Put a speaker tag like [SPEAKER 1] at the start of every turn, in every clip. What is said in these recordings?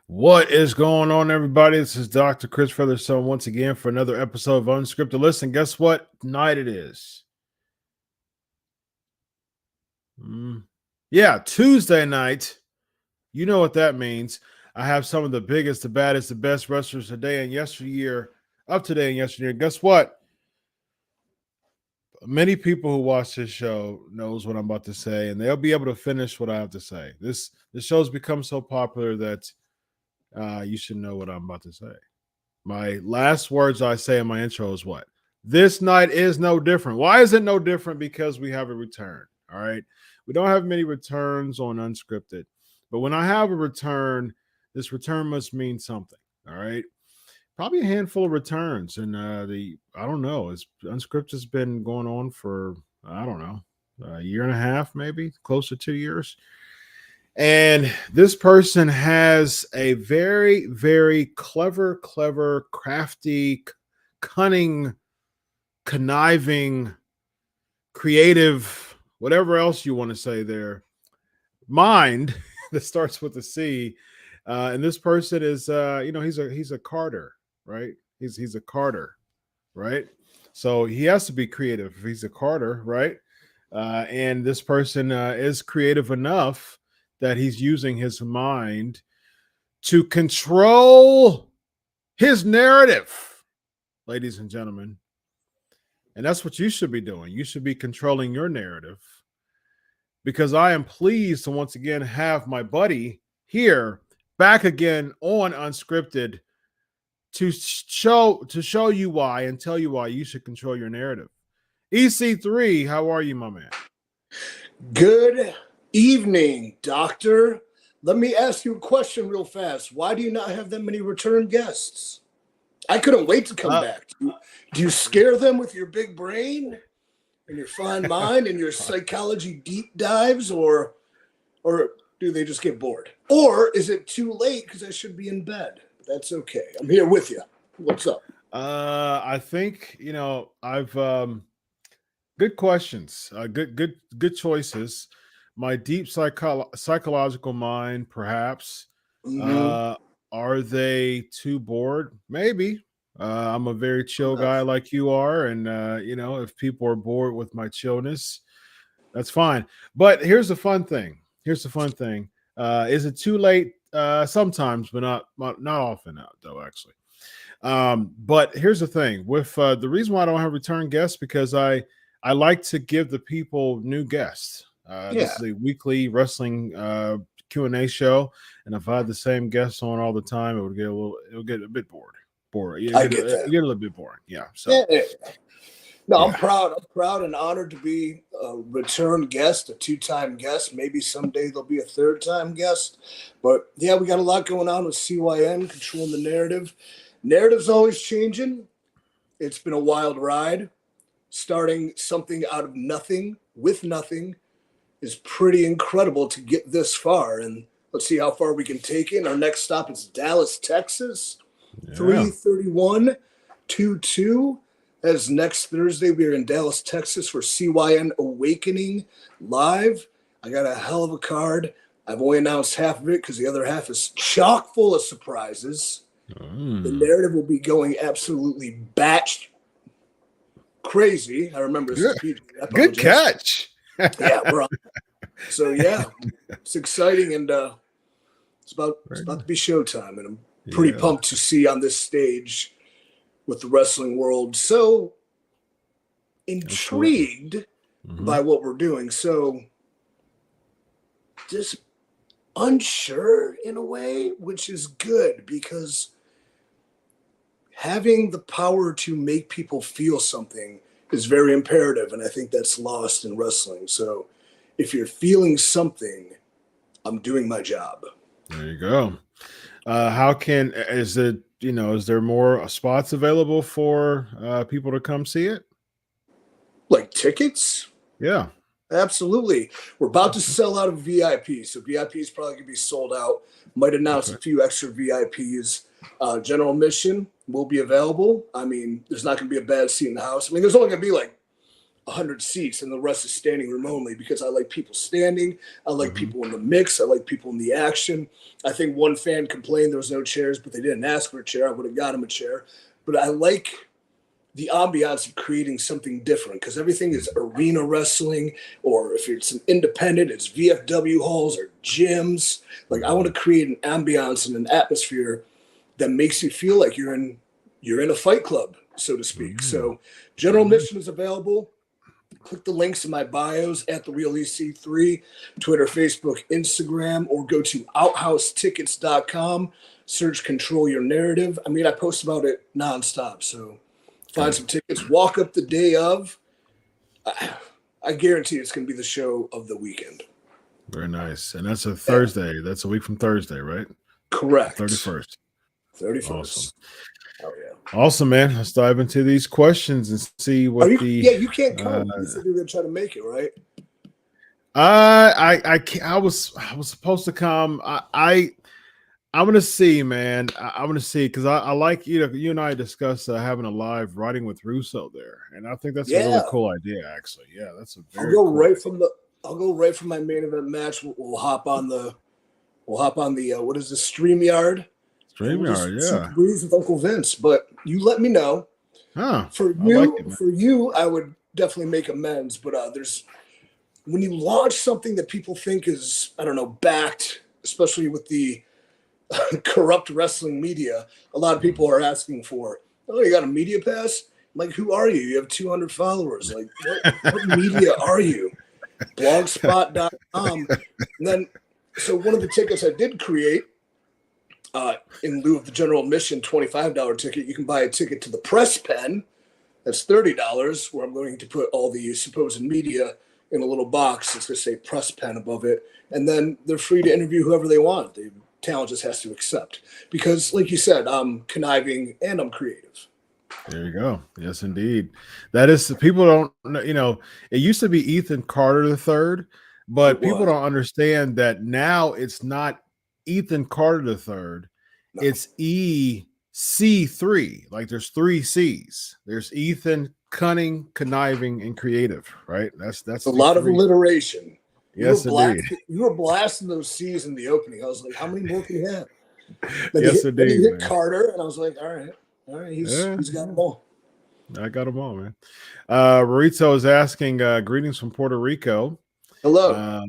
[SPEAKER 1] What is going on, everybody? This is Dr. Chris Featherstone once again for another episode of UnSKripted. Listen, guess what night it is? Yeah, Tuesday night. You know what that means. I have some of the biggest, the baddest, the best wrestlers today and yesteryear, up today and yesteryear. Guess what? Many people who watch this show knows what I'm about to say, and they'll be able to finish what I have to say. This show's become so popular that you should know what I'm about to say. My last words I say in my intro is what? This night is no different. Why is it no different? Because we have a return. All right. We don't have many returns on UnSKripted, but when I have a return, this return must mean something. All right. Probably a handful of returns. And I don't know. UnSKripted has been going on for, I don't know, a year and a half, maybe close to 2 years. And this person has a very, very clever, crafty, cunning, conniving, creative, whatever else you want to say there, mind that starts with a C. And this person is, he's a Carter, right? He's a Carter, right? So he has to be creative if he's a Carter, right? And this person is creative enough that he's using his mind to control his narrative, ladies and gentlemen. And that's what you should be doing. You should be controlling your narrative, because I am pleased to once again have my buddy here back again on UnSKripted to show you why and tell you why you should control your narrative. EC3, how are you, my man?
[SPEAKER 2] Good evening, Doctor. Let me ask you a question real fast. Why do you not have that many return guests? I couldn't wait to come back. Do you scare them with your big brain and your fine mind and your psychology deep dives, or do they just get bored? Or is it too late because I should be in bed? That's okay. I'm here with you. What's up?
[SPEAKER 1] I think, I've good questions. Good choices. My deep psychological mind, perhaps. Are they too bored? Maybe. I'm a very chill guy like you are. And, if people are bored with my chillness, that's fine. But here's the fun thing. Is it too late? Sometimes, but not often, though, actually. But here's the thing. With the reason why I don't have return guests, because I I like to give the people new guests. This is a weekly wrestling Q&A show, and if I had the same guests on all the time, it'll get a bit bored.
[SPEAKER 2] I get that.
[SPEAKER 1] It get a little bit boring. Yeah. So.
[SPEAKER 2] Yeah. No,
[SPEAKER 1] Yeah.
[SPEAKER 2] I'm proud and honored to be a return guest, a 2-time guest. Maybe someday there'll be a 3rd-time guest. But yeah, we got a lot going on with CYN, controlling the narrative. Narrative's always changing. It's been a wild ride. Starting something out of nothing with nothing is pretty incredible to get this far. And let's see how far we can take it. Our next stop is Dallas, Texas. 3/31/22. As next Thursday, we are in Dallas, Texas for CYN Awakening Live. I got a hell of a card. I've only announced half of it because the other half is chock full of surprises. The narrative will be going absolutely batched crazy. I remember this.
[SPEAKER 1] Good catch.
[SPEAKER 2] Yeah, we're on. So yeah, it's exciting, and it's about to be showtime, and I'm pretty pumped to see on this stage with the wrestling world. So intrigued by what we're doing. So just unsure in a way, which is good because having the power to make people feel something is very imperative. And I think that's lost in wrestling. So if you're feeling something, I'm doing my job.
[SPEAKER 1] There you go. Is there more spots available for people to come see it?
[SPEAKER 2] Like tickets?
[SPEAKER 1] Yeah.
[SPEAKER 2] Absolutely. We're about to sell out of VIP. So VIP is probably going to be sold out. Might announce a few extra VIPs. General admission will be available. I mean, there's not going to be a bad seat in the house. I mean, there's only going to be like 100 seats and the rest is standing room only because I like people standing. I like people in the mix. I like people in the action. I think one fan complained there was no chairs, but they didn't ask for a chair. I would have got him a chair. But I like the ambiance of creating something different because everything is arena wrestling, or if it's an independent, it's VFW halls or gyms. Like I want to create an ambiance and an atmosphere that makes you feel like you're in a fight club, so to speak. So general admission is available. Click the links in my bios at The Real EC3, Twitter, Facebook, Instagram, or go to outhousetickets.com. Search Control Your Narrative. I mean, I post about it nonstop. So find some tickets. Walk up the day of. I guarantee it's going to be the show of the weekend.
[SPEAKER 1] Very nice. And that's a Thursday. That's a week from Thursday, right?
[SPEAKER 2] Correct.
[SPEAKER 1] 31st.
[SPEAKER 2] 31st.
[SPEAKER 1] Awesome.
[SPEAKER 2] Oh, yeah.
[SPEAKER 1] Awesome, man. Let's dive into these questions and see what
[SPEAKER 2] you can't come. You said you were going to try to make it, right?
[SPEAKER 1] I was supposed to come. I'm gonna see, man. I'm gonna see because I like you and I discussed having a live writing with Russo there, and I think that's a really cool idea. Actually, yeah, that's a very. I'll
[SPEAKER 2] go right from my main event match. We'll hop on the what is the StreamYard?
[SPEAKER 1] StreamYard, yeah.
[SPEAKER 2] Breeze with Uncle Vince, but you let me know. For you, I would definitely make amends. But when you launch something that people think is, I don't know, backed, especially with the corrupt wrestling media, a lot of people are asking for, oh, you got a media pass? Like, who are you? You have 200 followers. Like, what media are you? Blogspot.com. And then, so one of the tickets I did create, in lieu of the general admission $25 ticket, you can buy a ticket to the press pen. That's $30, where I'm going to put all the supposed media in a little box. It's going to say press pen above it. And then they're free to interview whoever they want. The talent just has to accept. Because, like you said, I'm conniving and I'm creative.
[SPEAKER 1] There you go. Yes, indeed. That is, people don't, it used to be Ethan Carter III, but people don't understand that now it's not Ethan Carter III. No. It's EC3. Like there's 3 C's. There's Ethan, cunning, conniving, and creative, right? That's
[SPEAKER 2] a lot of alliteration.
[SPEAKER 1] Yes, indeed.
[SPEAKER 2] You were blasting those C's in the opening. I was like, how many more can you have? Then
[SPEAKER 1] yes,
[SPEAKER 2] indeed. Then he hit Carter, and I was like, all right, he's got them all.
[SPEAKER 1] I got them all, man. Rarito is asking, greetings from Puerto Rico.
[SPEAKER 2] Hello.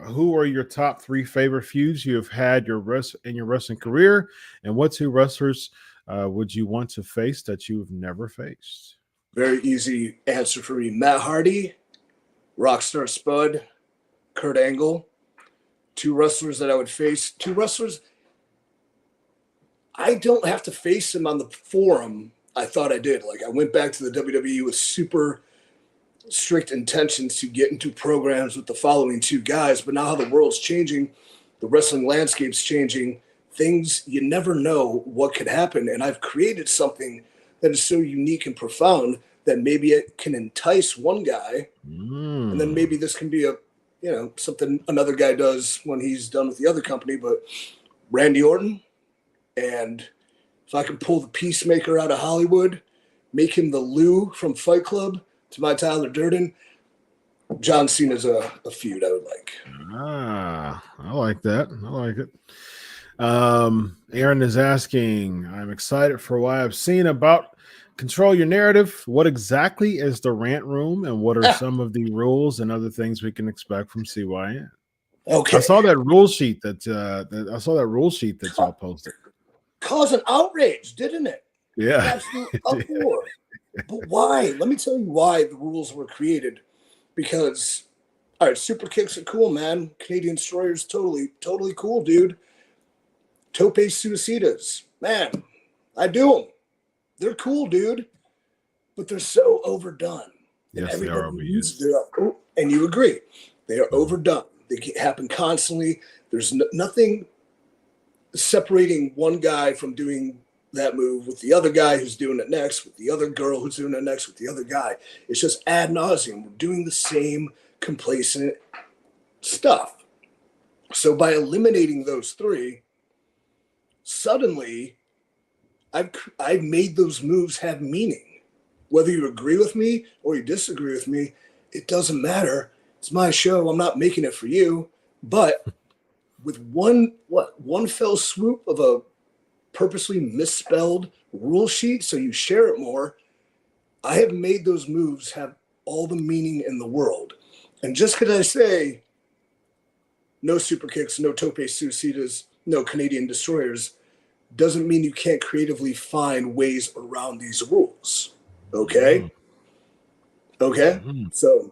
[SPEAKER 1] Who are your top 3 favorite feuds you have had in your wrestling career, and what 2 wrestlers would you want to face that you've never faced?
[SPEAKER 2] Very easy answer for me. Matt Hardy, Rockstar Spud, Kurt Angle. 2 wrestlers that I would face. 2 wrestlers I don't have to face them on the forum. I thought I did. Like, I went back to the WWE with super strict intentions to get into programs with the following 2 guys. But now how the world's changing, the wrestling landscape's changing, things, you never know what could happen. And I've created something that is so unique and profound that maybe it can entice one guy. And then maybe this can be a, something another guy does when he's done with the other company. But Randy Orton, and if I can pull the Peacemaker out of Hollywood, make him the Lou from Fight Club to my Tyler Durden, John Cena's a feud I would like.
[SPEAKER 1] I like that. I like it. Aaron is asking, I'm excited for what I've seen about Control Your Narrative. What exactly is the rant room, and what are some of the rules and other things we can expect from CYN?
[SPEAKER 2] Okay.
[SPEAKER 1] I saw that rule sheet that y'all posted.
[SPEAKER 2] Caused an outrage, didn't it?
[SPEAKER 1] Yeah.
[SPEAKER 2] Absolute uproar. But why? Let me tell you why the rules were created. Because, all right, super kicks are cool, man. Canadian Destroyers, totally cool, dude. Tope suicidas, man, I do them. They're cool, dude. But they're so overdone.
[SPEAKER 1] Yes, they are overused.
[SPEAKER 2] And you agree. They are overdone. They happen constantly. There's nothing separating one guy from doing that move with the other guy who's doing it next, with the other girl who's doing it next, with the other guy. It's just ad nauseum. We're doing the same complacent stuff. So by eliminating those 3, suddenly I've made those moves have meaning. Whether you agree with me or you disagree with me, it doesn't matter. It's my show. I'm not making it for you. But with one fell swoop of a purposely misspelled rule sheet so you share it more, I have made those moves have all the meaning in the world. And just because I say no super kicks, no tope suicidas, no Canadian Destroyers, doesn't mean you can't creatively find ways around these rules. Okay? Okay? So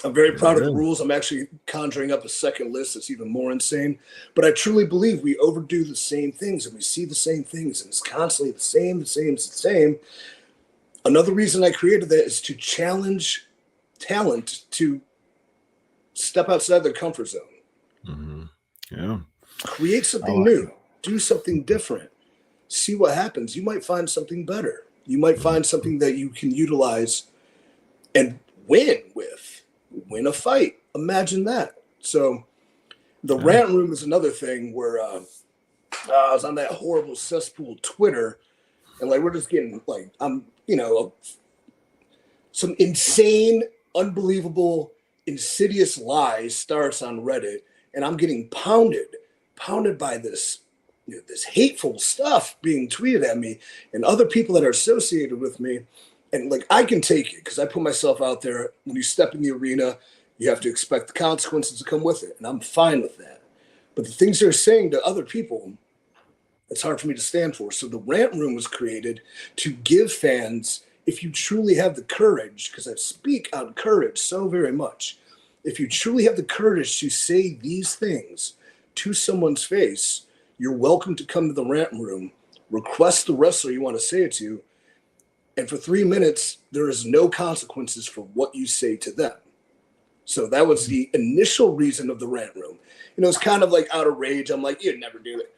[SPEAKER 2] I'm very proud of the rules. I'm actually conjuring up a second list that's even more insane. But I truly believe we overdo the same things and we see the same things, and it's constantly the same. Another reason I created that is to challenge talent to step outside their comfort zone.
[SPEAKER 1] Yeah.
[SPEAKER 2] Create something new. Do something different. See what happens. You might find something better. You might find something that you can utilize and win with. Win a fight. Imagine that. So the rant room is another thing where I was on that horrible cesspool Twitter, and like we're just getting like some insane, unbelievable, insidious lies starts on Reddit, and I'm getting pounded by this this hateful stuff being tweeted at me and other people that are associated with me. And like, I can take it because I put myself out there. When you step in the arena, you have to expect the consequences to come with it. And I'm fine with that. But the things they're saying to other people, it's hard for me to stand for. So the rant room was created to give fans, if you truly have the courage, because I speak on courage so very much, if you truly have the courage to say these things to someone's face, you're welcome to come to the rant room, request the wrestler you want to say it to, and for 3 minutes, there is no consequences for what you say to them. So that was the initial reason of the rant room. It's kind of like out of rage. I'm like, you'd never do it.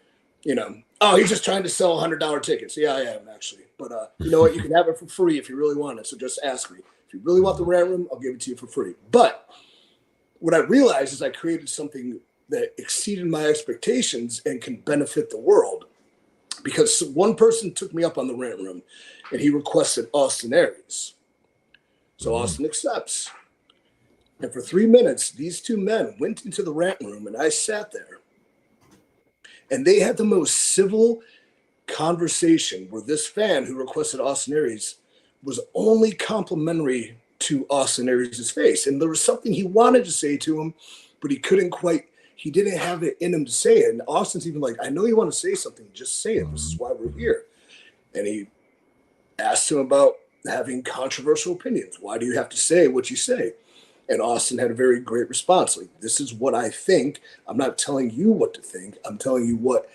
[SPEAKER 2] Oh, he's just trying to sell $100 tickets. Yeah, I am actually. But you know what? You can have it for free if you really want it. So just ask me. If you really want the rant room, I'll give it to you for free. But what I realized is I created something that exceeded my expectations and can benefit the world, because one person took me up on the rant room and he requested Austin Aries. So Austin accepts. And for 3 minutes, these 2 men went into the rant room and I sat there and they had the most civil conversation where this fan who requested Austin Aries was only complimentary to Austin Aries' face. And there was something he wanted to say to him, but he didn't have it in him to say it. And Austin's even like, I know you want to say something, just say it. This is why we're here. And he asked him about having controversial opinions. Why do you have to say what you say? And Austin had a very great response. Like, this is what I think. I'm not telling you what to think. I'm telling you what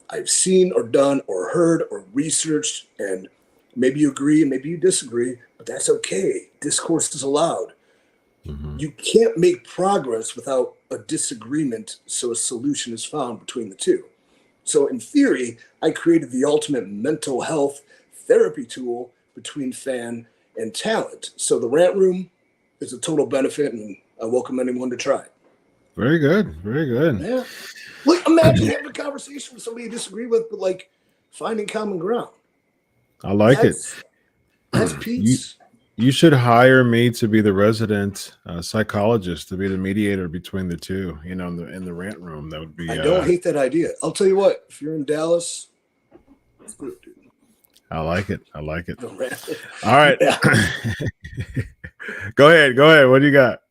[SPEAKER 2] I've seen or done or heard or researched. And maybe you agree and maybe you disagree, but that's okay. Discourse is allowed.
[SPEAKER 1] Mm-hmm.
[SPEAKER 2] You can't make progress without a disagreement, so a solution is found between the two. So in theory, I created the ultimate mental health therapy tool between fan and talent. So the rant room is a total benefit, and I welcome anyone to try it.
[SPEAKER 1] Very good. Very good.
[SPEAKER 2] Yeah. Like, imagine having a conversation with somebody you disagree with, but like finding common ground.
[SPEAKER 1] I like it.
[SPEAKER 2] That's peace.
[SPEAKER 1] You should hire me to be the resident psychologist, to be the mediator between the two, in the rant room. That would be.
[SPEAKER 2] I don't hate that idea. I'll tell you what, if you're in Dallas, let's do it, dude.
[SPEAKER 1] I like it. I like it. All right. Yeah. Go ahead. What do you got?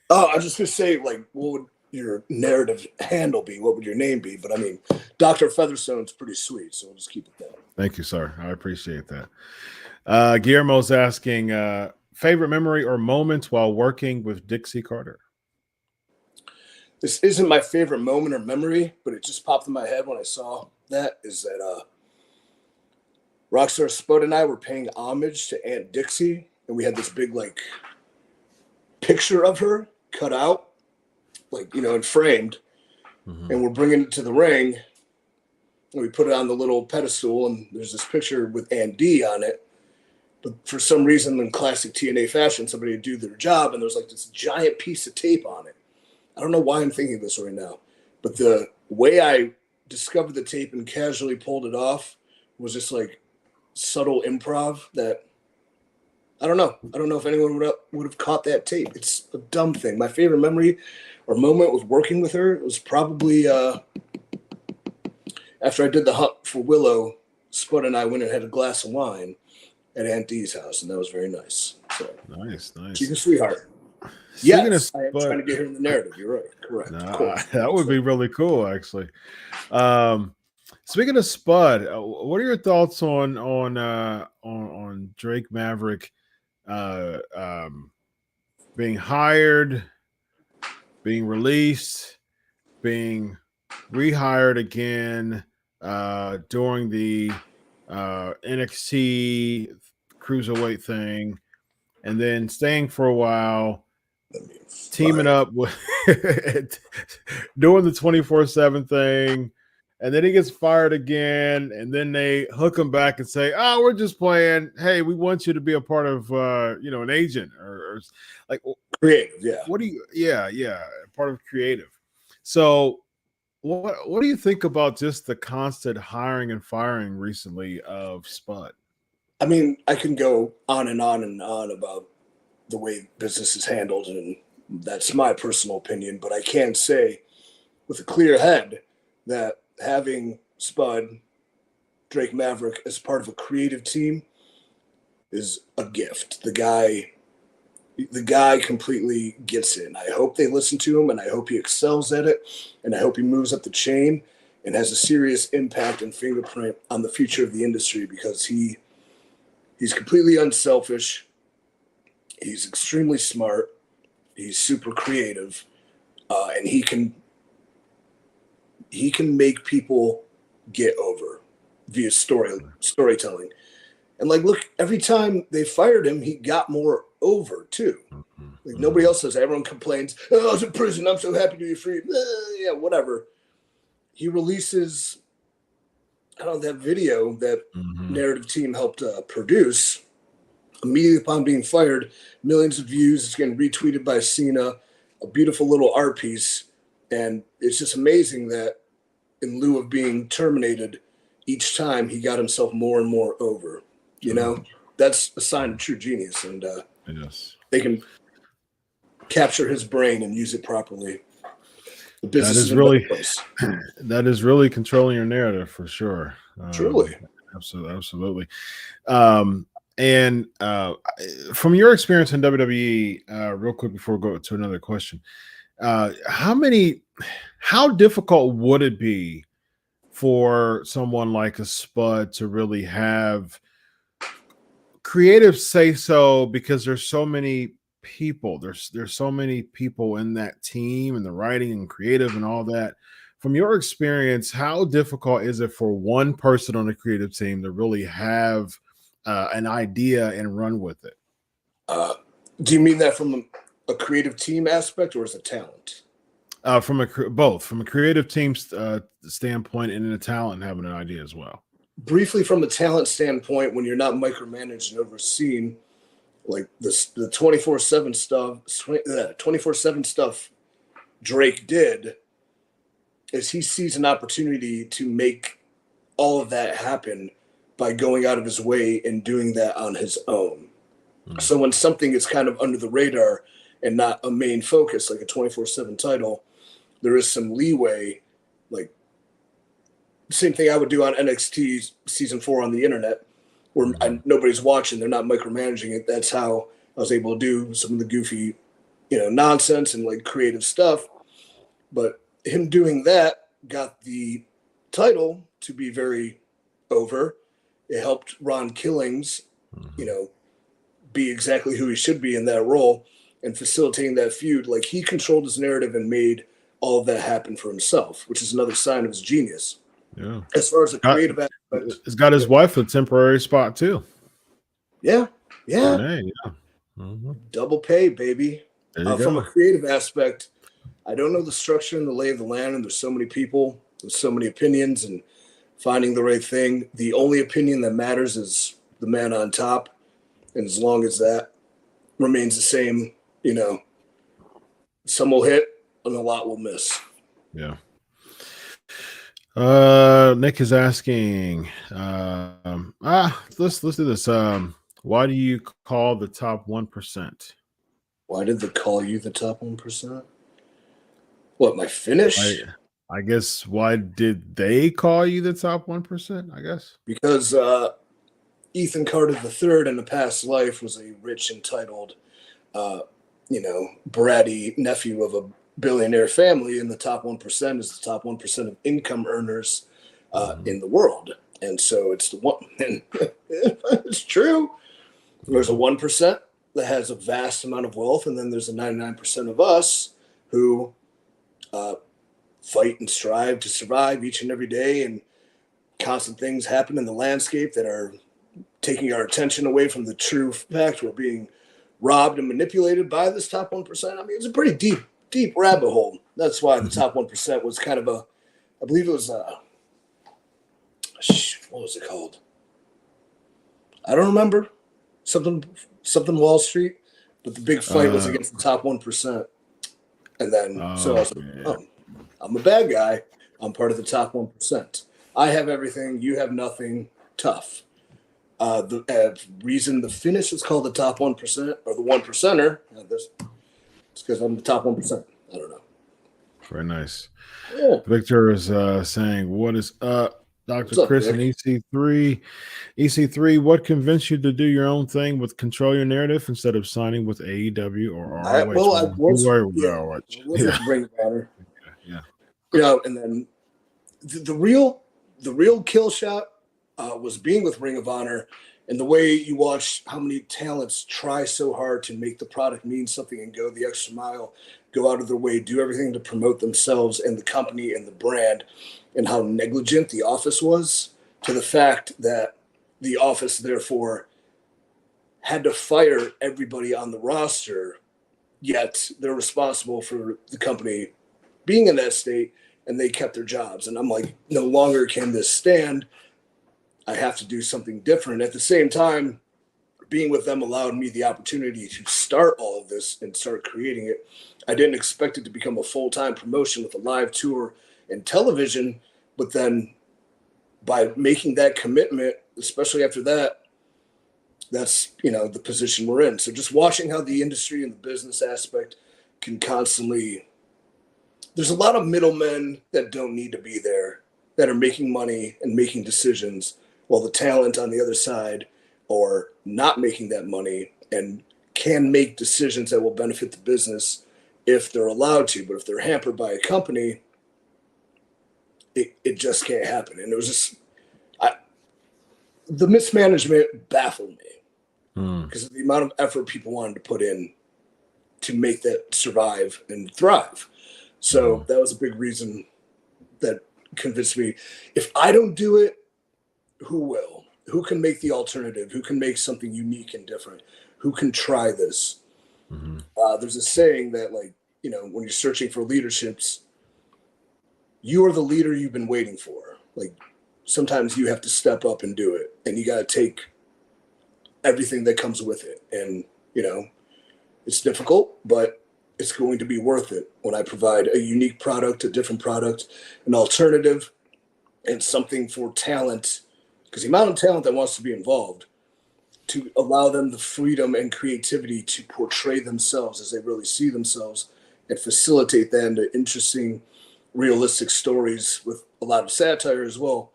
[SPEAKER 2] Oh, I was just going to say, like, what would your narrative handle be? What would your name be? But I mean, Dr. Featherstone's pretty sweet, so we'll just keep it there.
[SPEAKER 1] Thank you, sir. I appreciate that. Guillermo's asking, favorite memory or moment while working with Dixie Carter?
[SPEAKER 2] This isn't my favorite moment or memory, but it just popped in my head when I saw that, is that Rockstar Spud and I were paying homage to Aunt Dixie, and we had this big, like, picture of her cut out, like, and framed, and we're bringing it to the ring, and we put it on the little pedestal, and there's this picture with Aunt D on it. But for some reason, in classic TNA fashion, somebody would do their job, and there's like this giant piece of tape on it. I don't know why I'm thinking this right now, but the way I discovered the tape and casually pulled it off was just like subtle improv that I don't know. I don't know if anyone would have caught that tape. It's a dumb thing. My favorite memory or moment was working with her. It was probably after I did the hunt for Willow. Spud and I went and had a glass of wine at Aunt D's house, and that was very nice. So,
[SPEAKER 1] nice.
[SPEAKER 2] She's a sweetheart. Yes, I am trying to get her in the narrative. You're right. Correct.
[SPEAKER 1] That would be really cool, actually. Speaking of Spud, what are your thoughts on Drake Maverick being hired, being released, being rehired again during the NXT cruiserweight thing, and then staying for a while, teaming up with doing the 24/7 thing, and then he gets fired again, and then they hook him back and say, "Oh, we're just playing. Hey, we want you to be a part of an agent or like
[SPEAKER 2] creative." Yeah.
[SPEAKER 1] What do you? Yeah, part of creative. So, what do you think about just the constant hiring and firing recently of Spud?
[SPEAKER 2] I mean, I can go on and on and on about the way business is handled, and that's my personal opinion, but I can say with a clear head that having Spud, Drake Maverick as part of a creative team is a gift. The guy completely gets it. And I hope they listen to him, and I hope he excels at it, and I hope he moves up the chain and has a serious impact and fingerprint on the future of the industry, because he's completely unselfish. He's extremely smart. He's super creative, and he can make people get over via storytelling. And like, look, every time they fired him, he got more over too. Like, nobody else does. Everyone complains, "Oh, I was in prison. I'm so happy to be free." Yeah, whatever. He releases, that video that narrative team helped produce. Immediately upon being fired, millions of views. It's getting retweeted by Cena, a beautiful little art piece. And it's just amazing that in lieu of being terminated, each time he got himself more and more over. That's a sign of true genius. And
[SPEAKER 1] yes,
[SPEAKER 2] they can capture his brain and use it properly. The business
[SPEAKER 1] that is really controlling your narrative for sure.
[SPEAKER 2] Truly.
[SPEAKER 1] Absolutely. And from your experience in WWE, real quick before we go to another question, how difficult would it be for someone like a Spud to really have creatives say so because there's so many people. There's so many people in that team and the writing and creative and all that. From your experience, how difficult is it for one person on the creative team to really have an idea and run with it?
[SPEAKER 2] Do you mean that from a creative team aspect or as a talent?
[SPEAKER 1] Both from a creative team standpoint and in a talent having an idea as well.
[SPEAKER 2] Briefly, from a talent standpoint, when you're not micromanaged and overseen, like the 24/7 stuff, 24/7 stuff Drake did, is he sees an opportunity to make all of that happen by going out of his way and doing that on his own. So when something is kind of under the radar and not a main focus, like a 24/7 title, there is some leeway. Like, same thing I would do on NXT season 4 on the internet, where nobody's watching, they're not micromanaging it. That's how I was able to do some of the goofy, nonsense and like creative stuff. But him doing that got the title to be very over. It helped Ron Killings, be exactly who he should be in that role and facilitating that feud. Like, he controlled his narrative and made all of that happen for himself, which is another sign of his genius.
[SPEAKER 1] Yeah.
[SPEAKER 2] As far as the creative aspect,
[SPEAKER 1] it's got his wife a temporary spot too.
[SPEAKER 2] Yeah.
[SPEAKER 1] Renee, yeah.
[SPEAKER 2] Double pay, baby. From a
[SPEAKER 1] go.
[SPEAKER 2] creative aspect, I don't know the structure and the lay of the land, and there's so many people, there's so many opinions, and finding the right thing. The only opinion that matters is the man on top. And as long as that remains the same, some will hit and a lot will miss.
[SPEAKER 1] Yeah. Nick is asking, let's do this. Why do you call the top 1%?
[SPEAKER 2] Why did they call you the top 1%? What, my finish?
[SPEAKER 1] I guess, why did they call you the top 1%? I guess
[SPEAKER 2] because Ethan Carter III in a past life was a rich, entitled, bratty nephew of a billionaire family, and the top 1% is the top 1% of income earners in the world. And so it's the one, and it's true. There's a 1% that has a vast amount of wealth, and then there's a 99% of us who fight and strive to survive each and every day, and constant things happen in the landscape that are taking our attention away from the true fact we're being robbed and manipulated by this top 1%. I mean, it's a pretty deep rabbit hole. That's why the top 1% was kind of I believe it was what was it called? I don't remember. Something Wall Street, but the big fight was against the top 1%. And then, so I was like, I'm a bad guy. I'm part of the top 1%. I have everything. You have nothing. Tough. The reason the finish is called the top 1% or the 1%er, it's because I'm the top 1%. I don't know.
[SPEAKER 1] Very nice.
[SPEAKER 2] Yeah.
[SPEAKER 1] Victor is saying, what is up? Dr. Chris and EC3. EC3, what convinced you to do your own thing with Control Your Narrative instead of signing with AEW or ROH?
[SPEAKER 2] I was
[SPEAKER 1] with
[SPEAKER 2] Ring of Honor.
[SPEAKER 1] Yeah.
[SPEAKER 2] And then the real kill shot was being with Ring of Honor, and the way you watch how many talents try so hard to make the product mean something and go the extra mile, go out of their way, do everything to promote themselves and the company and the brand, and how negligent the office was, to the fact that the office therefore had to fire everybody on the roster, yet they're responsible for the company being in that state, and they kept their jobs. And I'm like, no longer can this stand. I have to do something different. At the same time, being with them allowed me the opportunity to start all of this and start creating it. I didn't expect it to become a full-time promotion with a live tour and television, but then by making that commitment, especially after that, that's, the position we're in. So just watching how the industry and the business aspect can constantly, there's a lot of middlemen that don't need to be there, that are making money and making decisions, while the talent on the other side are not making that money and can make decisions that will benefit the business if they're allowed to. But if they're hampered by a company, it just can't happen. And it was just, the mismanagement baffled me. because of the amount of effort people wanted to put in to make that survive and thrive. So that was a big reason that convinced me, if I don't do it, who will? Who can make the alternative? Who can make something unique and different? Who can try this? There's a saying that, like, you know, when you're searching for leaderships, you are the leader you've been waiting for. Like, sometimes you have to step up and do it, and you got to take everything that comes with it. And, you know, it's difficult, but it's going to be worth it when I provide a unique product, a different product, an alternative, and something for talent, because the amount of talent that wants to be involved, to allow them the freedom and creativity to portray themselves as they really see themselves and facilitate that into interesting, realistic stories with a lot of satire as well.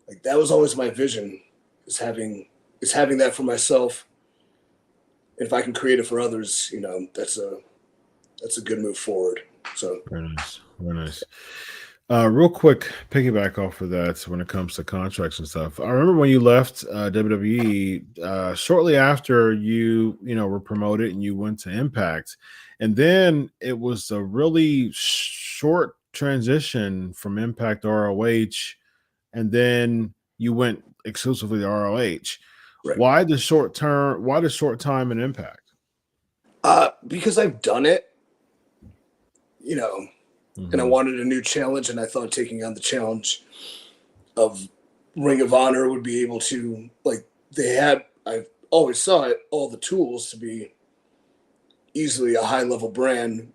[SPEAKER 2] Like, that was always my vision, is having that for myself. And if I can create it for others, you know, that's a good move forward. So
[SPEAKER 1] Very nice. Very nice. Real quick, piggyback off of that when it comes to contracts and stuff. I remember when you left WWE, shortly after you were promoted and you went to Impact, and then it was a really short transition from Impact to ROH, and then you went exclusively to ROH.
[SPEAKER 2] right.
[SPEAKER 1] Why the short time in Impact?
[SPEAKER 2] Because I've done it, you know, and I wanted a new challenge, and I thought taking on the challenge of Ring of Honor would be able to, like, I always saw it, all the tools to be easily a high level brand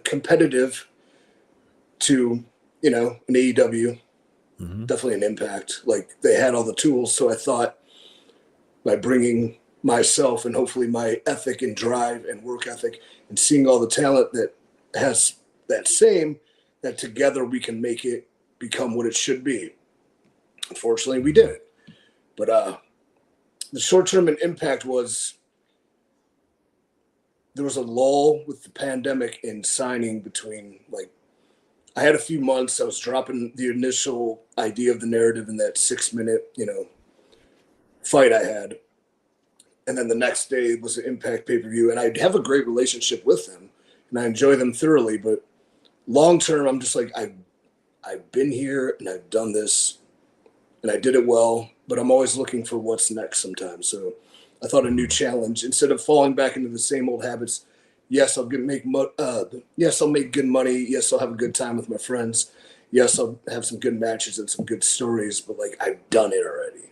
[SPEAKER 2] competitive to, you know, an AEW, definitely an Impact. Like, they had all the tools. So I thought, by bringing myself and hopefully my ethic and drive and work ethic and seeing all the talent that has that together we can make it become what it should be. Unfortunately, we didn't. But the short-term Impact was, there was a lull with the pandemic in signing between, like, I had a few months. I was dropping the initial idea of the narrative in that 6-minute, you know, fight I had. And then the next day was an Impact pay-per-view, and I have a great relationship with them, and I enjoy them thoroughly. But long-term, I'm just like, I've been here, and I've done this, and I did it well, but I'm always looking for what's next sometimes. So I thought a new challenge, instead of falling back into the same old habits. Yes, I'll make good money. Yes, I'll have a good time with my friends. Yes, I'll have some good matches and some good stories, but, like, I've done it already.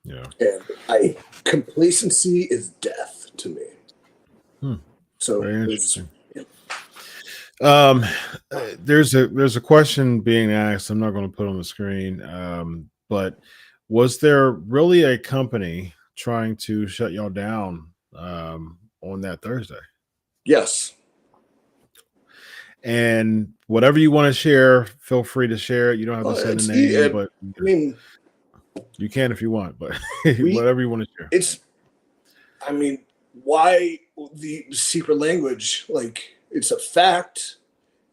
[SPEAKER 1] Yeah.
[SPEAKER 2] And complacency is death to me. So
[SPEAKER 1] very interesting. There's a question being asked. I'm not going to put on the screen, but was there really a company trying to shut y'all down on that Thursday?
[SPEAKER 2] Yes.
[SPEAKER 1] And whatever you want to share, feel free to share it. You don't have to say the name, but
[SPEAKER 2] I mean,
[SPEAKER 1] you can if you want, but whatever you want to share.
[SPEAKER 2] Why the secret language? Like, it's a fact.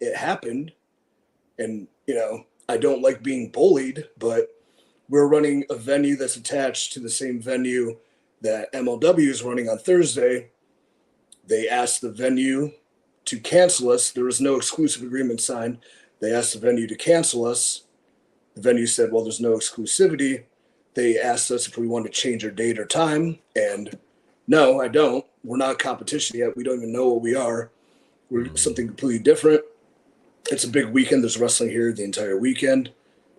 [SPEAKER 2] It happened. And, you know, I don't like being bullied, but we're running a venue that's attached to the same venue that MLW is running on Thursday. They asked the venue to cancel us. There was no exclusive agreement signed. They asked the venue to cancel us. The venue said, well, there's no exclusivity. They asked us if we wanted to change our date or time. And no, I don't. We're not competition yet. We don't even know what we are. We're something completely different. It's a big weekend. There's wrestling here the entire weekend.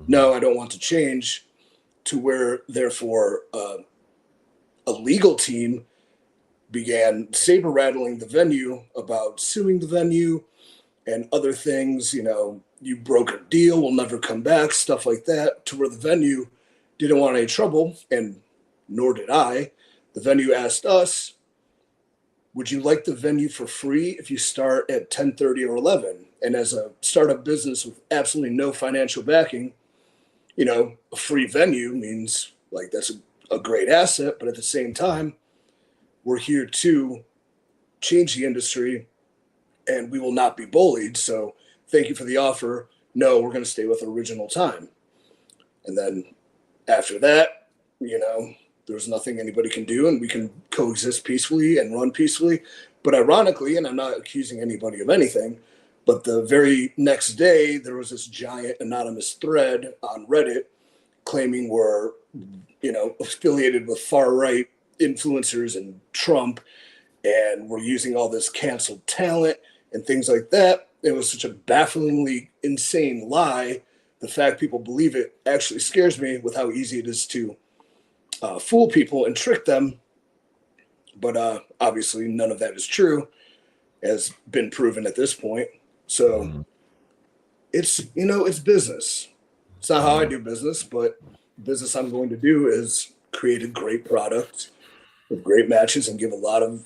[SPEAKER 2] No, I don't want to change, to where, therefore, a legal team began saber rattling the venue about suing the venue and other things. You know, you broke a deal, we'll never come back, stuff like that, to where the venue didn't want any trouble, and nor did I. The venue asked us, would you like the venue for free if you start at 10:30 or 11? And as a startup business with absolutely no financial backing, you know, a free venue means, like, that's a great asset, but at the same time, we're here to change the industry, and we will not be bullied. So thank you for the offer. No, we're going to stay with original time. And then after that, you know, there's nothing anybody can do, and we can coexist peacefully and run peacefully. But ironically, and I'm not accusing anybody of anything, but the very next day, there was this giant anonymous thread on Reddit claiming we're, affiliated with far-right influencers and Trump, and we're using all this canceled talent and things like that. It was such a bafflingly insane lie. The fact people believe it actually scares me with how easy it is to fool people and trick them. But obviously none of that is true, has been proven at this point. So it's business. It's not how I do business, but the business I'm going to do is create a great product with great matches and give a lot of,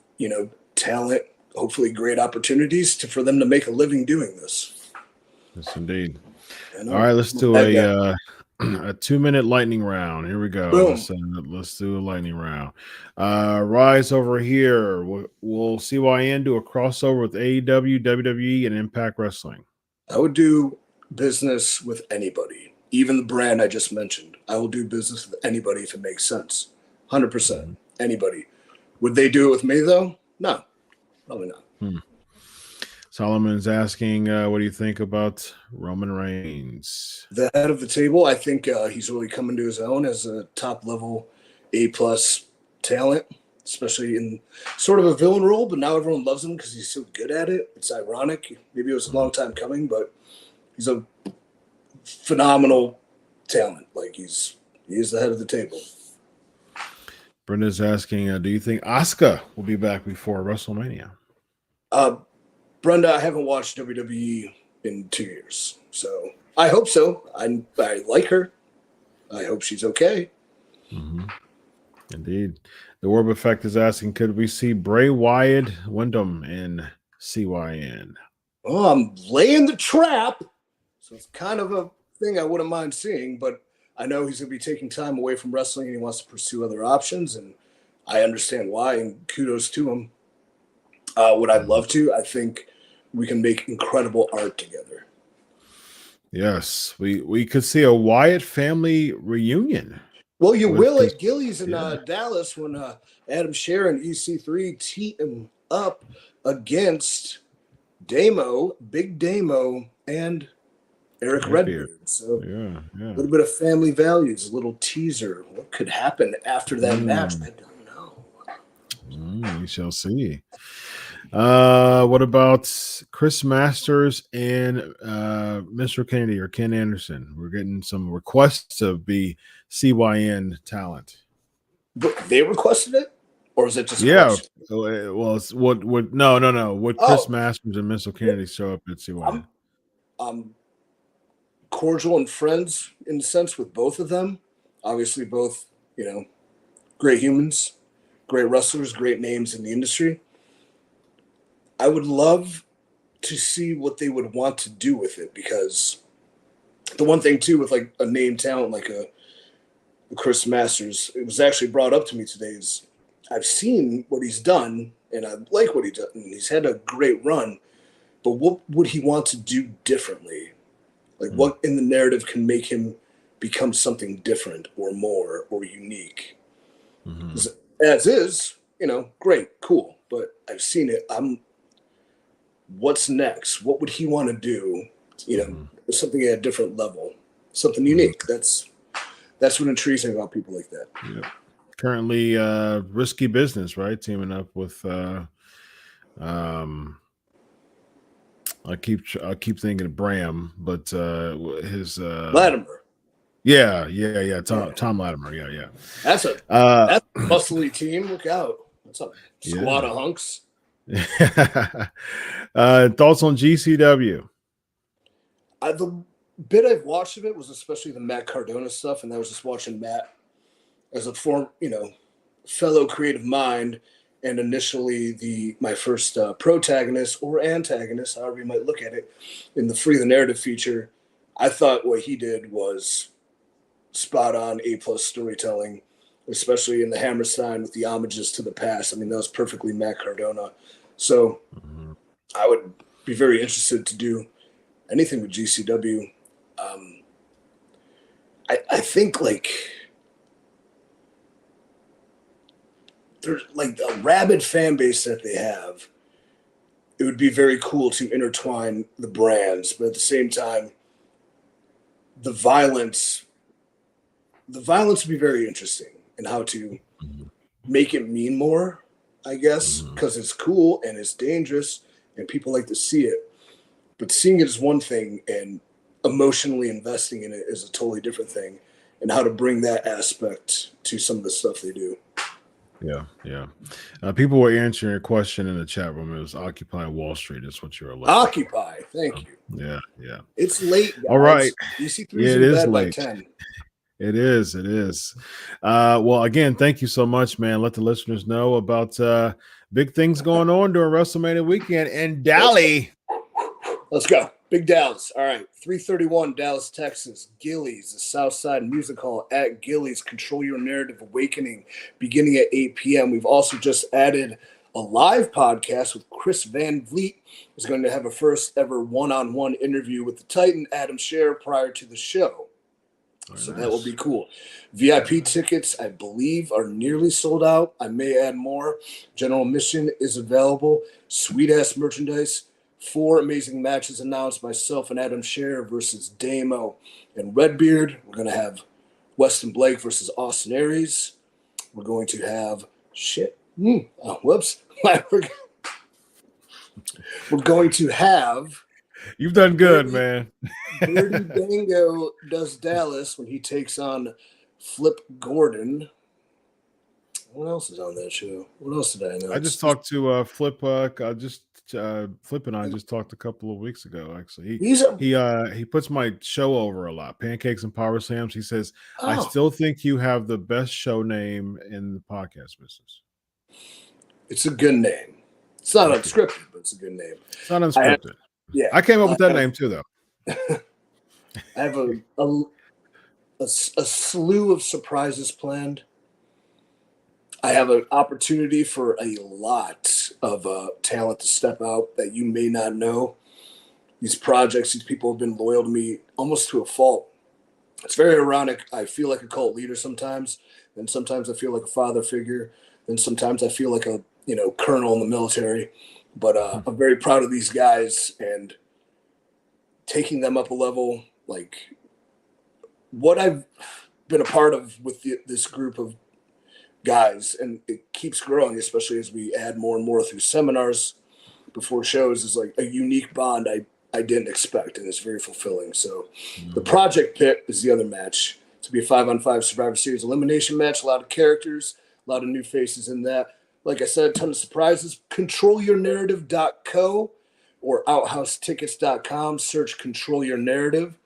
[SPEAKER 2] talent, hopefully great opportunities for them to make a living doing this.
[SPEAKER 1] Yes, indeed. All right, let's do a 2-minute lightning round. Here we go. Let's do a lightning round. Rise over here. Will CYN do a crossover with AEW, WWE, and Impact Wrestling?
[SPEAKER 2] I would do business with anybody, even the brand I just mentioned. I will do business with anybody if it makes sense. 100%. Anybody. Would they do it with me, though? No, probably not.
[SPEAKER 1] Solomon's asking, what do you think about Roman Reigns?
[SPEAKER 2] The head of the table, I think he's really coming to his own as a top-level A-plus talent, especially in sort of a villain role, but now everyone loves him because he's so good at it. It's ironic. Maybe it was a long time coming, but he's a phenomenal talent. Like, he is the head of the table.
[SPEAKER 1] Brenda's asking, do you think Asuka will be back before WrestleMania?
[SPEAKER 2] Brenda, I haven't watched WWE in 2 years, so I hope so. I like her. I hope she's okay.
[SPEAKER 1] Indeed. The Orb Effect is asking, could we see Bray Wyatt Wyndham in CYN?
[SPEAKER 2] Oh, I'm laying the trap, so it's kind of a thing I wouldn't mind seeing, but I know he's going to be taking time away from wrestling and he wants to pursue other options, and I understand why, and kudos to him. Would I love to? I think we can make incredible art together.
[SPEAKER 1] Yes, we could see a Wyatt family reunion.
[SPEAKER 2] Well, you will at Gillies in Dallas when Adam Scherr and EC3 tee him up against Big Damo, and Eric Redbeard. So a little bit of family values, a little teaser. What could happen after that match? I don't know.
[SPEAKER 1] We shall see. What about Chris Masters and Mr. Kennedy or Ken Anderson? We're getting some requests to be CYN talent.
[SPEAKER 2] But they requested it, or is it just
[SPEAKER 1] well, it's what no. Would Chris Masters and Mr. Kennedy show up at CYN?
[SPEAKER 2] I'm cordial and friends in a sense with both of them. Obviously, both great humans, great wrestlers, great names in the industry. I would love to see what they would want to do with it, because the one thing too with like a name talent like a Chris Masters, it was actually brought up to me today, is I've seen what he's done and I like what he's done. He's had a great run, but what would he want to do differently? Like what in the narrative can make him become something different or more or unique? As is, great, cool, but I've seen it. What's next? What would he want to do? Something at a different level, something unique. That's what intrigues me about people like that.
[SPEAKER 1] Yeah. Currently, risky business, right? Teaming up with I keep thinking of Bram, but his
[SPEAKER 2] Latimer.
[SPEAKER 1] Yeah. Tom Latimer. Yeah.
[SPEAKER 2] That's a muscly team. Look out. That's a squad of hunks.
[SPEAKER 1] Thoughts on GCW?
[SPEAKER 2] The bit I've watched of it was especially the Matt Cardona stuff, and I was just watching Matt as a fellow creative mind, and initially my first protagonist or antagonist, however you might look at it, in the Free the Narrative feature. I thought what he did was spot on, A+ storytelling, especially in the Hammerstein with the homages to the past. I mean, that was perfectly Matt Cardona. So I would be very interested to do anything with GCW. I think there's like a rabid fan base that they have. It would be very cool to intertwine the brands, but at the same time, the violence would be very interesting and how to make it mean more, I guess, because it's cool and it's dangerous and people like to see it. But seeing it is one thing and emotionally investing in it is a totally different thing, and how to bring that aspect to some of the stuff they do.
[SPEAKER 1] Yeah. People were answering your question in the chat room. It was Occupy Wall Street. That's what you were looking
[SPEAKER 2] Occupy. Thank you.
[SPEAKER 1] Yeah.
[SPEAKER 2] It's late, guys.
[SPEAKER 1] All right.
[SPEAKER 2] EC3 is in bed by 10.
[SPEAKER 1] It is. Well, again, thank you so much, man. Let the listeners know about big things going on during WrestleMania weekend in Dallas.
[SPEAKER 2] Let's go. Big Dallas. All right. 331 Dallas, Texas. Gillies, the Southside Music Hall at Gillies. Control Your Narrative Awakening beginning at 8 p.m. We've also just added a live podcast with Chris Van Vliet. He's going to have a first ever one-on-one interview with the Titan, Adam Scherr, prior to the show. So that will be cool. VIP tickets, I believe, are nearly sold out. I may add more. General admission is available. Sweet-ass merchandise. 4 amazing matches announced. Myself and Adam Scherr versus Damo and Redbeard. We're going to have Weston Blake versus Austin Aries. We're going to have whoops. We're going to have...
[SPEAKER 1] You've done good, man.
[SPEAKER 2] Dirty Dango does Dallas when he takes on Flip Gordon. What else is on that show? What else did I know?
[SPEAKER 1] I just talked to Flip. Flip and I just talked a couple of weeks ago. Actually, he puts my show over a lot. Pancakes and Power Slams. He says, I still think you have the best show name in the podcast business.
[SPEAKER 2] It's a good name. It's not unscripted, but it's a good name.
[SPEAKER 1] It's not unscripted. I came up with that name too, though.
[SPEAKER 2] I have a slew of surprises planned. I have an opportunity for a lot of talent to step out that you may not know. These projects, these people have been loyal to me almost to a fault. It's very ironic. I feel like a cult leader sometimes, and sometimes I feel like a father figure, and sometimes I feel like a colonel in the military. But I'm very proud of these guys and taking them up a level. Like what I've been a part of with this group of guys, and it keeps growing, especially as we add more and more through seminars before shows, is like a unique bond I didn't expect, and it's very fulfilling. So the Project Pit is the other match. It's going to be a 5-on-5 Survivor Series elimination match, a lot of characters, a lot of new faces in that. Like I said, a ton of surprises. ControlYourNarrative.co or OuthouseTickets.com. Search Control Your Narrative.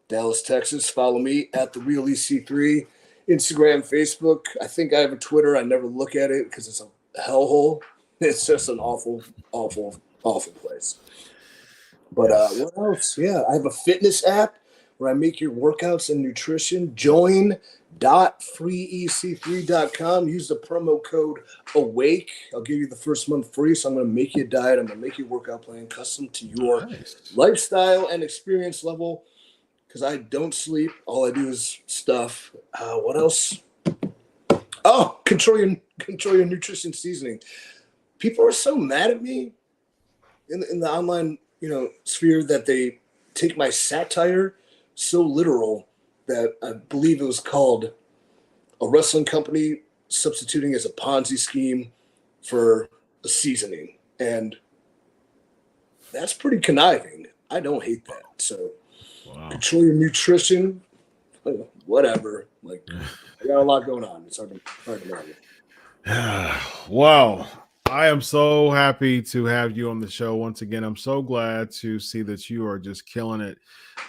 [SPEAKER 2] Dallas, Texas. Follow me at The Real EC3. Instagram, Facebook. I think I have a Twitter. I never look at it because it's a hellhole. It's just an awful, awful, awful place. But what else? Yeah, I have a fitness app where I make your workouts and nutrition. Join.freec3.com. Use the promo code AWAKE. I'll give you the first month free. So I'm going to make you a diet. I'm going to make you a workout plan custom to your lifestyle and experience level. Because I don't sleep. All I do is stuff. What else? Oh, control your nutrition seasoning. People are so mad at me in the online sphere that they take my satire so literal that I believe it was called a wrestling company substituting as a Ponzi scheme for a seasoning. And that's pretty conniving. I don't hate that. So control your nutrition, whatever. Like, I got a lot going on. It's hard to manage.
[SPEAKER 1] Wow. I am so happy to have you on the show once again. I'm so glad to see that you are just killing it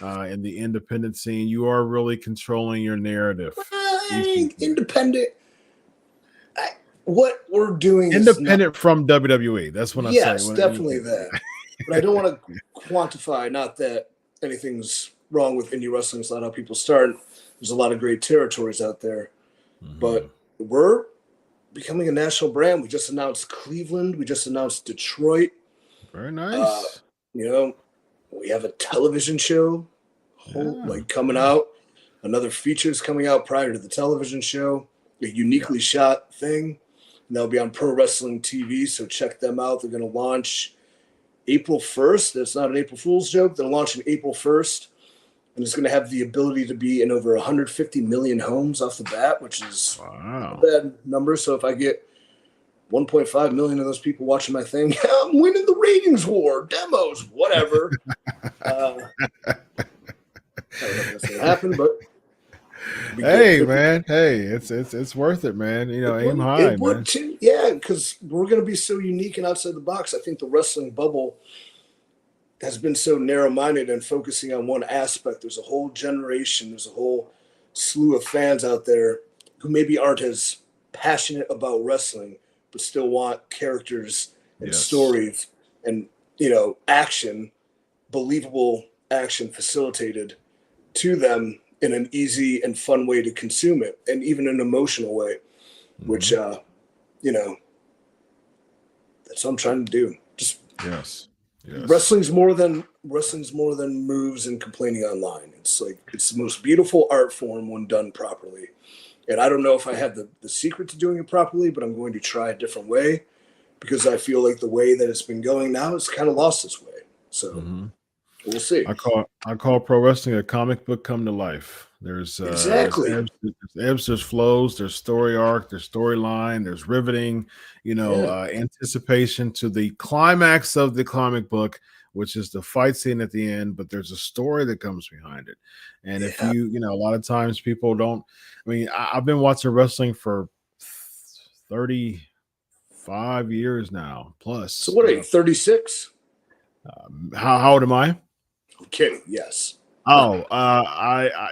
[SPEAKER 1] in the independent scene. You are really controlling your narrative.
[SPEAKER 2] Independent. What we're doing
[SPEAKER 1] independent from WWE. That's what I'm saying.
[SPEAKER 2] Yes, definitely that. But I don't want to quantify, not that anything's wrong with indie wrestling. It's not how people start. There's a lot of great territories out there. But we're becoming a national brand. We just announced Cleveland. We just announced Detroit.
[SPEAKER 1] Very nice.
[SPEAKER 2] We have a television show coming out. Another feature is coming out prior to the television show. a uniquely shot thing. And that'll be on Pro Wrestling TV, so check them out. They're going to launch April 1st. That's not an April Fool's joke. They're launching April 1st. And it's going to have the ability to be in over 150 million homes off the bat, which is a bad number. So if I get 1.5 million of those people watching my thing, I'm winning the ratings war, demos, whatever. I don't know if that's going to happen, but
[SPEAKER 1] hey, man. Hey, it's worth it, man. You know, aim high, man.
[SPEAKER 2] Too. Yeah, because we're going to be so unique and outside the box. I think the wrestling bubble has been so narrow-minded and focusing on one aspect. There's a whole generation, there's a whole slew of fans out there who maybe aren't as passionate about wrestling, but still want characters and stories and, you know, action, believable action facilitated to them in an easy and fun way to consume it, and even an emotional way, which, you know, that's what I'm trying to do. Just
[SPEAKER 1] yes.
[SPEAKER 2] Wrestling's more than moves and complaining online. It's like, it's the most beautiful art form when done properly. And I don't know if I have the secret to doing it properly, but I'm going to try a different way, because I feel like the way that it's been going now is kind of lost its way. So we'll see.
[SPEAKER 1] I call pro wrestling a comic book come to life. There's
[SPEAKER 2] exactly
[SPEAKER 1] there's ebbs, there's flows, there's story arc, there's storyline, there's riveting, you know, anticipation to the climax of the comic book, which is the fight scene at the end, but there's a story that comes behind it. And if you know, a lot of times people don't, I mean, I've been watching wrestling for 35 years now plus.
[SPEAKER 2] So what are you, 36?
[SPEAKER 1] How old am I?
[SPEAKER 2] I'm kidding. Yes.
[SPEAKER 1] Oh,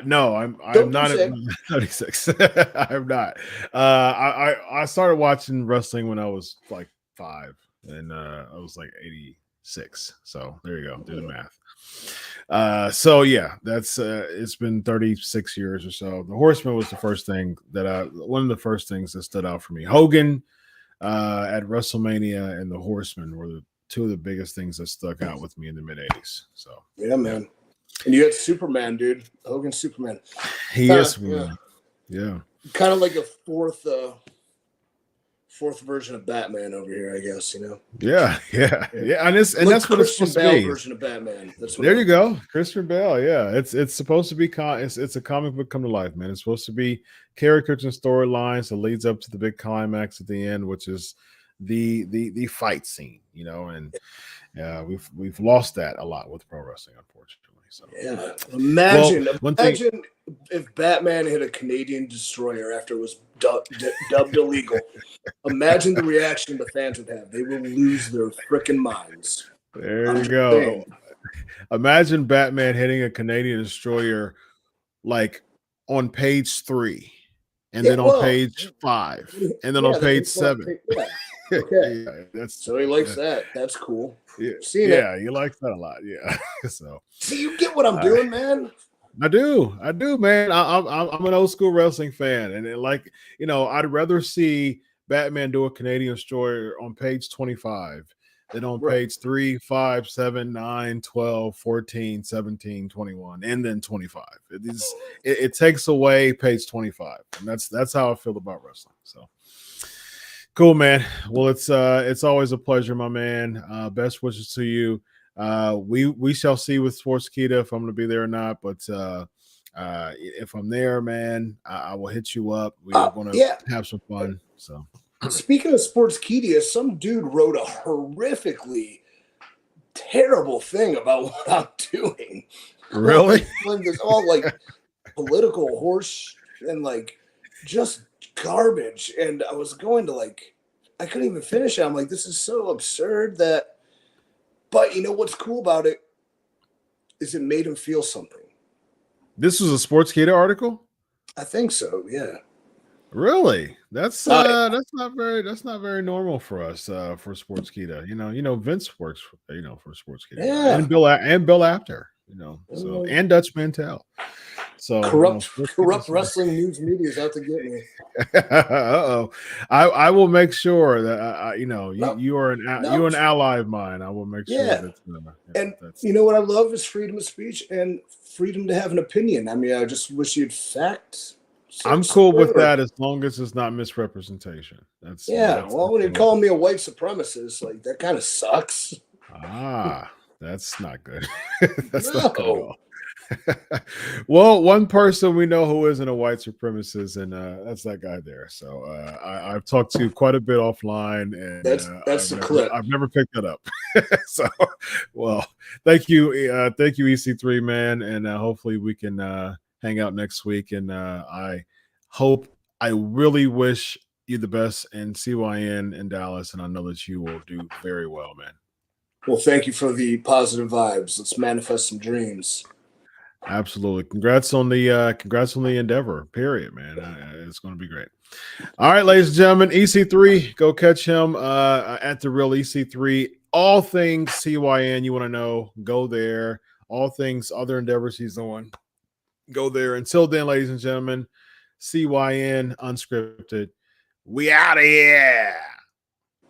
[SPEAKER 1] no, I'm not at 36. I'm not. I started watching wrestling when I was like 5, and I was like 86. So there you go. Do the math. So yeah, that's it's been 36 years or so. The Horsemen was the first thing one of the first things that stood out for me. Hogan at WrestleMania and the Horsemen were the two of the biggest things that stuck out with me in the mid 80s. So
[SPEAKER 2] yeah, man. And you had Superman, dude. Hogan's Superman.
[SPEAKER 1] He is Superman. Yeah.
[SPEAKER 2] Kind of like a fourth version of Batman over here, I guess, you know.
[SPEAKER 1] Yeah. And that's what it's supposed to be.
[SPEAKER 2] Version of Batman.
[SPEAKER 1] There you go. Christian Bale. Yeah. It's supposed to be it's a comic book come to life, man. It's supposed to be characters and storylines that leads up to the big climax at the end, which is the fight scene, you know, and we've lost that a lot with pro wrestling, unfortunately. So
[SPEAKER 2] yeah, imagine if Batman hit a Canadian destroyer after it was dubbed illegal. Imagine the reaction the fans would have. They will lose their freaking minds.
[SPEAKER 1] There you go. Imagine Batman hitting a Canadian destroyer like on page 3, and then on page 5, and then on page 7.
[SPEAKER 2] Okay. So he likes that. That's cool.
[SPEAKER 1] Yeah, you like that a lot. Yeah. So
[SPEAKER 2] you get what I'm doing, man.
[SPEAKER 1] I do, man. I'm an old school wrestling fan, and like, you know, I'd rather see Batman do a Canadian destroyer on page 25 than on page 3, 5, 7, 9, 12, 14, 17, 21, and then 25. It takes away page 25, and that's how I feel about wrestling. So. Cool, man. Well, it's always a pleasure, my man. Best wishes to you. We shall see with Sportskeeda if I'm going to be there or not. But if I'm there, man, I will hit you up. We're going to have some fun. So,
[SPEAKER 2] speaking of Sportskeeda, some dude wrote a horrifically terrible thing about what I'm doing.
[SPEAKER 1] Really?
[SPEAKER 2] There's all like political horse and like just garbage, and I was going to I couldn't even finish it. I'm like, this is so absurd that, but you know what's cool about it is it made him feel something.
[SPEAKER 1] This was a Sportskeeda article?
[SPEAKER 2] I think so, yeah.
[SPEAKER 1] Really? That's not very normal for us for Sportskeeda. You know Vince works for Sportskeeda.
[SPEAKER 2] Yeah.
[SPEAKER 1] And Bill Apter, you know. So and Dutch Mantel. So
[SPEAKER 2] corrupt wrestling news media is out to get me.
[SPEAKER 1] I will make sure that you are an ally of mine. I will make sure that.
[SPEAKER 2] And you know what I love is freedom of speech and freedom to have an opinion. I mean, I just wish you'd fact
[SPEAKER 1] I'm cool with that as long as it's not misrepresentation. That's
[SPEAKER 2] well, when you call me a white supremacist, like that kind of sucks.
[SPEAKER 1] That's not good. That's not good at all. Well, one person we know who isn't a white supremacist, and that's that guy there. So I've talked to quite a bit offline, and
[SPEAKER 2] that's the clip.
[SPEAKER 1] I've never picked that up. So, well, thank you, EC3 man, and hopefully we can hang out next week. And I really wish you the best in CYN in Dallas, and I know that you will do very well, man.
[SPEAKER 2] Well, thank you for the positive vibes. Let's manifest some dreams.
[SPEAKER 1] Absolutely. Congrats on the endeavor, period, man. It's going to be great. All right, ladies and gentlemen, EC3, go catch him at The Real EC3. All things CYN you want to know, go there. All things other endeavors he's on, go there. Until then, ladies and gentlemen, CYN UnSKripted. We out of here.